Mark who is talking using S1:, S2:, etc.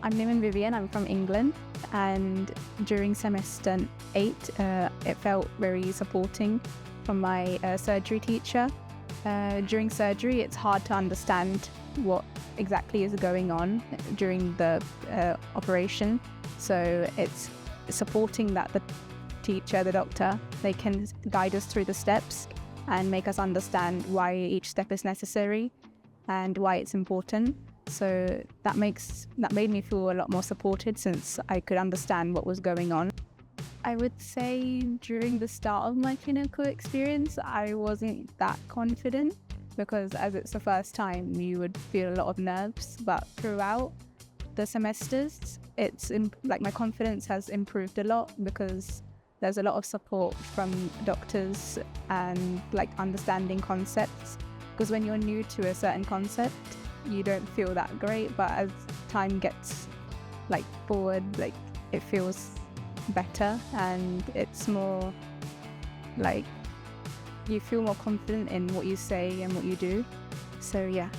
S1: I'm Nimin Vivian, I'm from England, and during semester 8 it felt very supporting from my surgery teacher. During surgery it's hard to understand what exactly is going on during the operation, so it's supporting that the teacher, the doctor, they can guide us through the steps and make us understand why each step is necessary and why it's important. So that made me feel a lot more supported, since I could understand what was going on. I would say during the start of my clinical experience, I wasn't that confident, because as it's the first time, you would feel a lot of nerves. But throughout the semesters, my confidence has improved a lot, because there's a lot of support from doctors and understanding concepts. Because when you're new to a certain concept, you don't feel that great, but as time gets forward, it feels better, and it's more you feel more confident in what you say and what you do. So yeah.